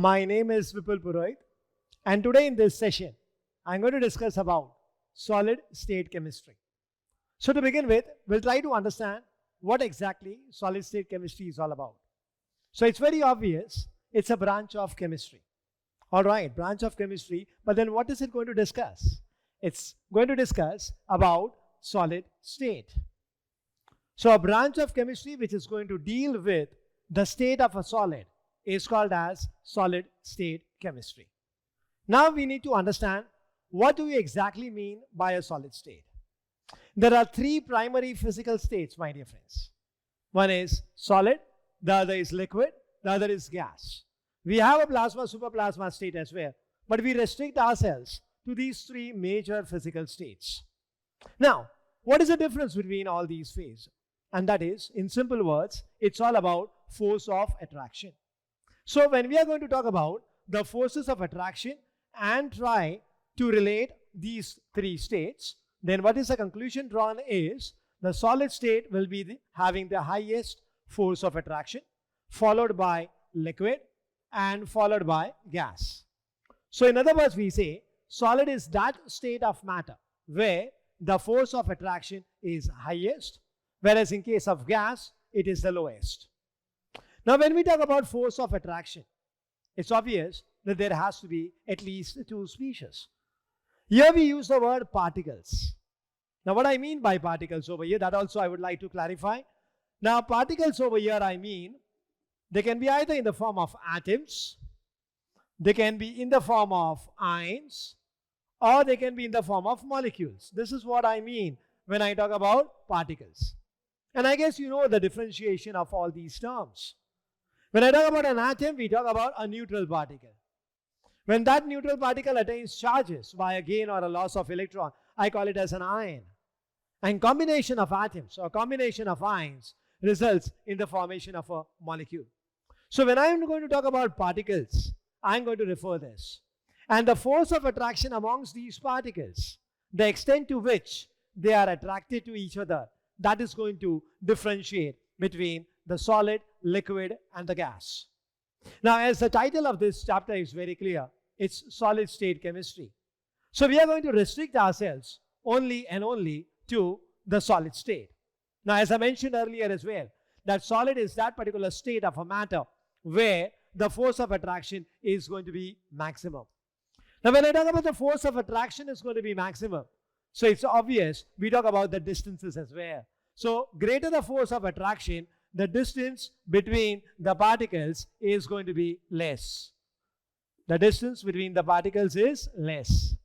My name is Vipul Purohit, and today in this session, I'm going to discuss about solid state chemistry. So to begin with, we'll try to understand what exactly solid state chemistry is all about. So it's very obvious, it's a branch of chemistry. All right, branch of chemistry, but then what is it going to discuss? It's going to discuss about solid state. So a branch of chemistry which is going to deal with the state of a solid is called as solid state chemistry. Now we need to understand what do we exactly mean by a solid state. There are three primary physical states, my dear friends. One is solid, the other is liquid, the other is gas. We have a plasma superplasma state as well, but we restrict ourselves to these three major physical states. Now, what is the difference between all these phases? And that is, in simple words, it's all about force of attraction. So when we are going to talk about the forces of attraction and try to relate these three states, then what is the conclusion drawn is the solid state will be having the highest force of attraction, followed by liquid and followed by gas. So in other words, we say solid is that state of matter where the force of attraction is highest, whereas in case of gas, it is the lowest. Now when we talk about force of attraction, it's obvious that there has to be at least two species. Here we use the word particles. Now what I mean by particles over here, that also I would like to clarify. Now particles over here, I mean, they can be either in the form of atoms, they can be in the form of ions, or they can be in the form of molecules. This is what I mean when I talk about particles. And I guess you know the differentiation of all these terms. When I talk about an atom, we talk about a neutral particle. When that neutral particle attains charges by a gain or a loss of electron, I call it as an ion. And combination of atoms or combination of ions results in the formation of a molecule. So when I am going to talk about particles, I am going to refer this. And the force of attraction amongst these particles, the extent to which they are attracted to each other, that is going to differentiate between the solid, liquid, and the gas. Now, as the title of this chapter is very clear, it's solid state chemistry. So we are going to restrict ourselves only and only to the solid state. Now, as I mentioned earlier as well, that solid is that particular state of a matter where the force of attraction is going to be maximum. Now, when I talk about the force of attraction is going to be maximum, so it's obvious we talk about the distances as well. So, greater the force of attraction, the distance between the particles is going to be less. The distance between the particles is less.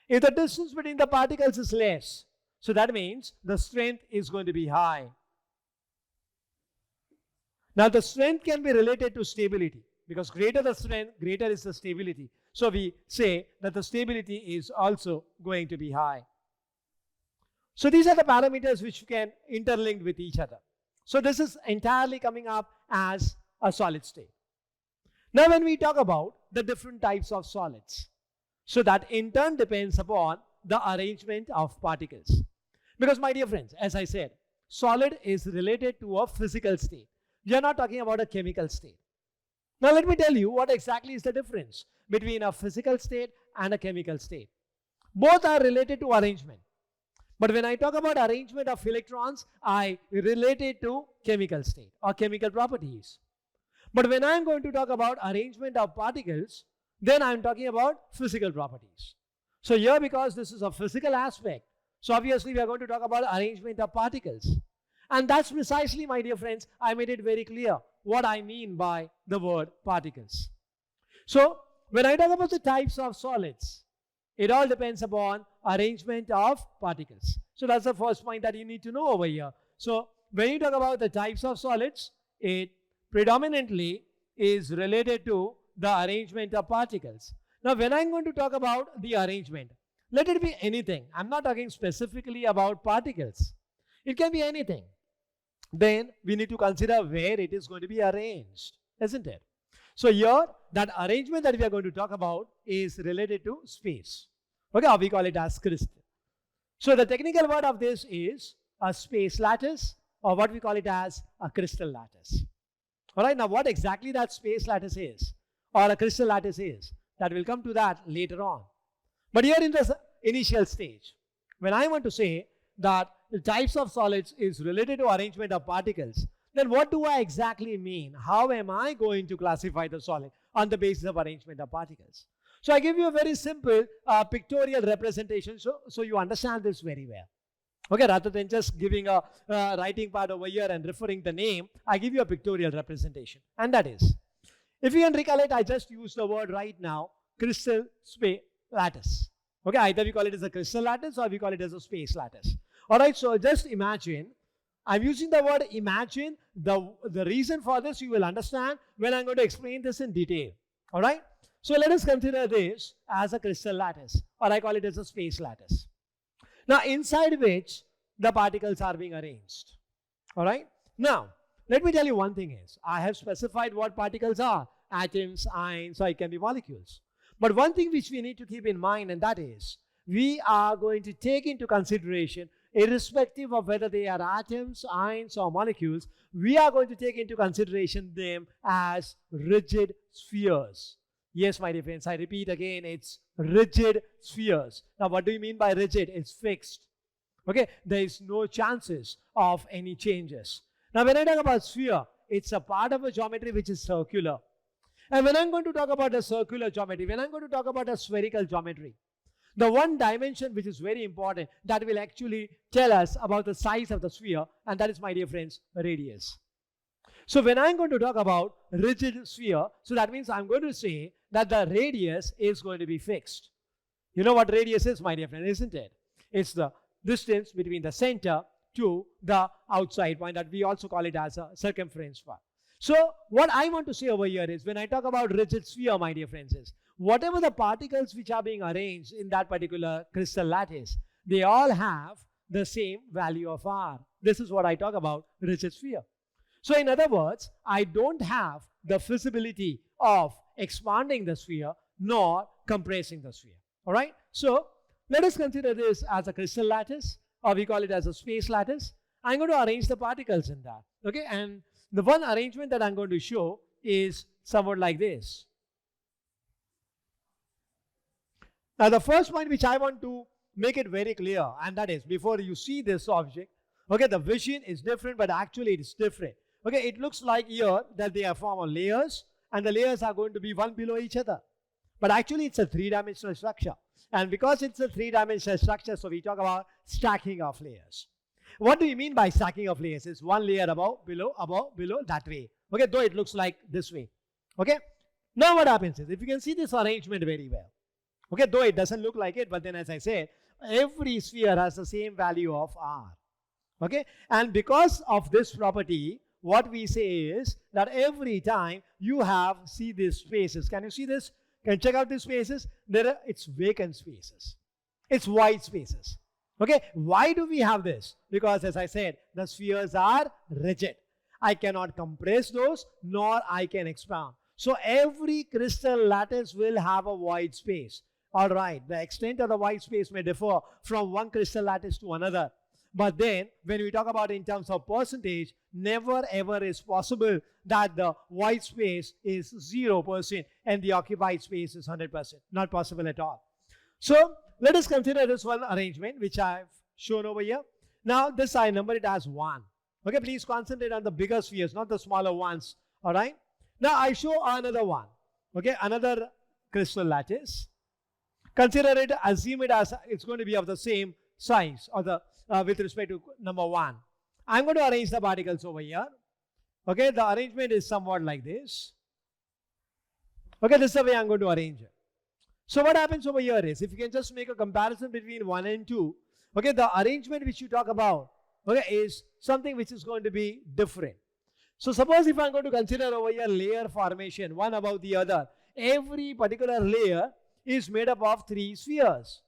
If the distance between the particles is less, so that means the strength is going to be high. Now the strength can be related to stability because greater the strength, greater is the stability. So we say that the stability is also going to be high. So these are the parameters which can interlink with each other. So this is entirely coming up as a solid state. Now when we talk about the different types of solids, so that in turn depends upon the arrangement of particles. Because my dear friends, as I said, solid is related to a physical state. We are not talking about a chemical state. Now let me tell you what exactly is the difference between a physical state and a chemical state. Both are related to arrangement. But when I talk about arrangement of electrons, I relate it to chemical state or chemical properties. But when I am going to talk about arrangement of particles, then I am talking about physical properties. So here, because this is a physical aspect, so obviously we are going to talk about arrangement of particles. And that's precisely, my dear friends, I made it very clear what I mean by the word particles. So when I talk about the types of solids, it all depends upon arrangement of particles. So that's the first point that you need to know over here. So when you talk about the types of solids, it predominantly is related to the arrangement of particles. Now when I'm going to talk about the arrangement, let it be anything. I'm not talking specifically about particles. It can be anything. Then we need to consider where it is going to be arranged, isn't it? So here, that arrangement that we are going to talk about is related to space. Okay, or we call it as crystal. So the technical word of this is a space lattice, or what we call it as a crystal lattice. All right, now what exactly that space lattice is, or a crystal lattice is. That will come to that later on. But here in the initial stage, when I want to say that the types of solids is related to arrangement of particles, then what do I exactly mean? How am I going to classify the solid on the basis of arrangement of particles? So I give you a very simple pictorial representation so you understand this very well. Okay, rather than just giving a writing part over here and referring the name, I give you a pictorial representation. And that is, if you can recollect, I just used the word right now, crystal space lattice. Okay, either we call it as a crystal lattice or we call it as a space lattice. Alright, so just imagine, I'm using the word imagine. The reason for this you will understand when I'm going to explain this in detail. Alright, so let us consider this as a crystal lattice, or I call it as a space lattice. Now, inside which the particles are being arranged. Alright, now let me tell you one thing is, I have specified what particles are, atoms, ions, or it can be molecules. But one thing which we need to keep in mind, and that is, we are going to take into consideration, irrespective of whether they are atoms, ions, or molecules, we are going to take into consideration them as rigid spheres. Yes, my dear friends, I repeat again, it's rigid spheres. Now, what do you mean by rigid? It's fixed. Okay, there is no chances of any changes. Now, when I talk about sphere, it's a part of a geometry which is circular. And when I'm going to talk about a circular geometry, when I'm going to talk about a spherical geometry, the one dimension which is very important that will actually tell us about the size of the sphere, and that is, my dear friends, radius. So when I'm going to talk about rigid sphere, so that means I'm going to say that the radius is going to be fixed. You know what radius is, my dear friend, isn't it? It's the distance between the center to the outside point, that we also call it as a circumference part. So what I want to say over here is, when I talk about rigid sphere, my dear friends, is whatever the particles which are being arranged in that particular crystal lattice, they all have the same value of R. This is what I talk about rigid sphere. So in other words, I don't have the feasibility of expanding the sphere nor compressing the sphere. Alright, so let us consider this as a crystal lattice, or we call it as a space lattice. I'm going to arrange the particles in that. Okay, and the one arrangement that I'm going to show is somewhat like this. Now, the first point which I want to make it very clear, and that is, before you see this object, okay, the vision is different, but actually it is different. Okay, it looks like here that they are formed of layers, and the layers are going to be one below each other. But actually it's a three-dimensional structure. And because it's a three-dimensional structure, so we talk about stacking of layers. What do you mean by stacking of layers? It's one layer above, below, that way. Okay, though it looks like this way. Okay, now what happens is, if you can see this arrangement very well, okay, though it doesn't look like it, but then as I said, every sphere has the same value of R. Okay, and because of this property, what we say is that every time you have, see these spaces, can you see this? Can you check out these spaces? It's vacant spaces. It's void spaces. Okay, why do we have this? Because as I said, the spheres are rigid. I cannot compress those, nor I can expand. So every crystal lattice will have a void space. Alright, the extent of the void space may differ from one crystal lattice to another. But then, when we talk about in terms of percentage, never ever is possible that the void space is 0% and the occupied space is 100%. Not possible at all. So, let us consider this one arrangement which I have shown over here. Now, this I number it as 1. Okay, please concentrate on the bigger spheres, not the smaller ones. Alright. Now, I show another one. Okay, another crystal lattice. Consider it, assume it as it's going to be of the same size, or the with respect to number 1. I'm going to arrange the particles over here. Okay, the arrangement is somewhat like this. Okay, this is the way I'm going to arrange it. So what happens over here is, if you can just make a comparison between 1 and 2, okay, the arrangement which you talk about, okay, is something which is going to be different. So suppose if I'm going to consider over here layer formation, one above the other, every particular layer is made up of 3 spheres.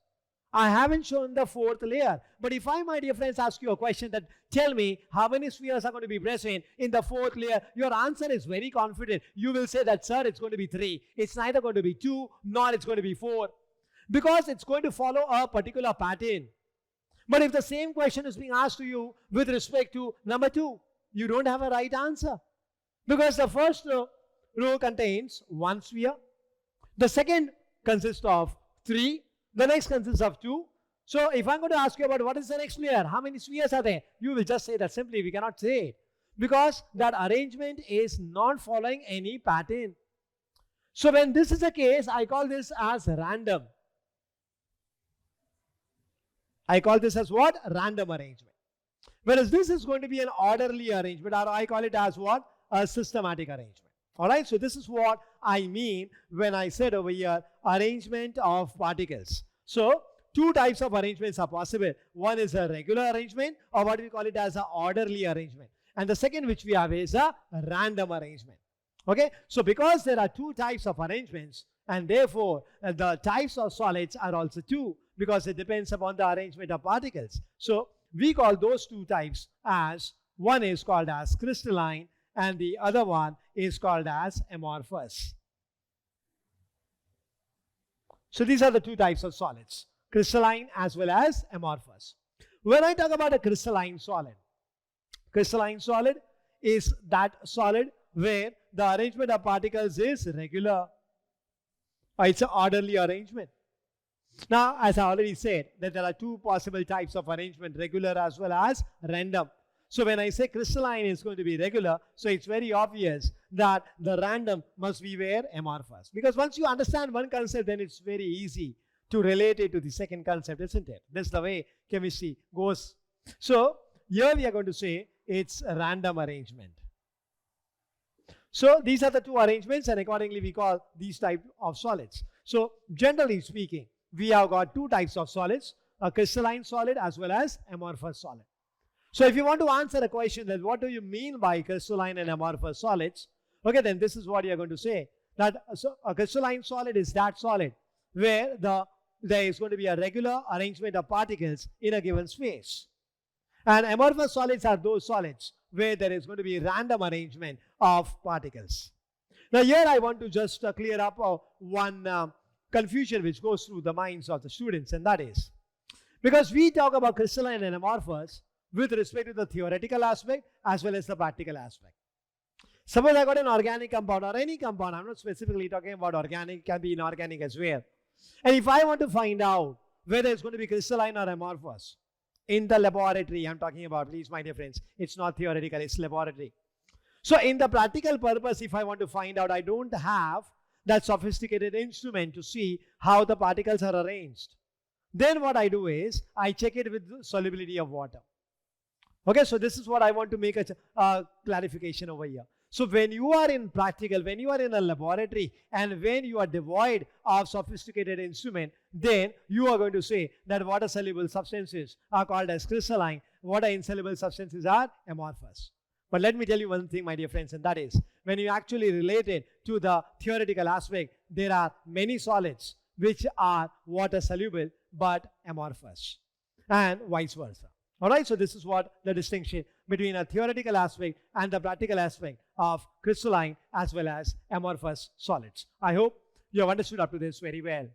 I haven't shown the 4th layer. But if I, my dear friends, ask you a question that tell me how many spheres are going to be present in the 4th layer, your answer is very confident. You will say that, sir, it's going to be 3. It's neither going to be 2 nor it's going to be 4. Because it's going to follow a particular pattern. But if the same question is being asked to you with respect to number 2, you don't have a right answer. Because the first row contains one sphere. The second consists of 3. The next consists of 2. So if I'm going to ask you about what is the next layer, how many spheres are there, you will just say that simply. We cannot say it because that arrangement is not following any pattern. So when this is the case, I call this as random. I call this as what? Random arrangement. Whereas this is going to be an orderly arrangement, or I call it as what? A systematic arrangement. Alright, so this is what I mean when I said over here, arrangement of particles. So, two types of arrangements are possible. One is a regular arrangement, or what we call it as an orderly arrangement. And the second which we have is a random arrangement. Okay, so because there are two types of arrangements, and therefore the types of solids are also two, because it depends upon the arrangement of particles. So, we call those two types as, one is called as crystalline, and the other one is called as amorphous. So these are the two types of solids, crystalline as well as amorphous. When I talk about a crystalline solid is that solid where the arrangement of particles is regular. It's an orderly arrangement. Now, as I already said, that there are two possible types of arrangement, regular as well as random. So when I say crystalline is going to be regular, so it's very obvious that the random must be where? Amorphous. Because once you understand one concept, then it's very easy to relate it to the second concept, isn't it? That's the way chemistry goes. So here we are going to say it's a random arrangement. So these are the two arrangements, and accordingly we call these type of solids. So generally speaking, we have got two types of solids, a crystalline solid as well as amorphous solid. So if you want to answer a question that what do you mean by crystalline and amorphous solids, okay, then this is what you are going to say. That a crystalline solid is that solid where there is going to be a regular arrangement of particles in a given space. And amorphous solids are those solids where there is going to be random arrangement of particles. Now here I want to just clear up one confusion which goes through the minds of the students, and that is, because we talk about crystalline and amorphous with respect to the theoretical aspect as well as the practical aspect. Suppose I got an organic compound or any compound, I'm not specifically talking about organic, can be inorganic as well. And if I want to find out whether it's going to be crystalline or amorphous, in the laboratory I'm talking about, please my dear friends, it's not theoretical, it's laboratory. So in the practical purpose, if I want to find out, I don't have that sophisticated instrument to see how the particles are arranged. Then what I do is, I check it with the solubility of water. Okay, so this is what I want to make a clarification over here. So when you are in practical, when you are in a laboratory, and when you are devoid of sophisticated instrument, then you are going to say that water-soluble substances are called as crystalline, water-insoluble substances are amorphous. But let me tell you one thing, my dear friends, and that is, when you actually relate it to the theoretical aspect, there are many solids which are water-soluble but amorphous, and vice versa. Alright, so this is what the distinction between a theoretical aspect and the practical aspect of crystalline as well as amorphous solids. I hope you have understood up to this very well.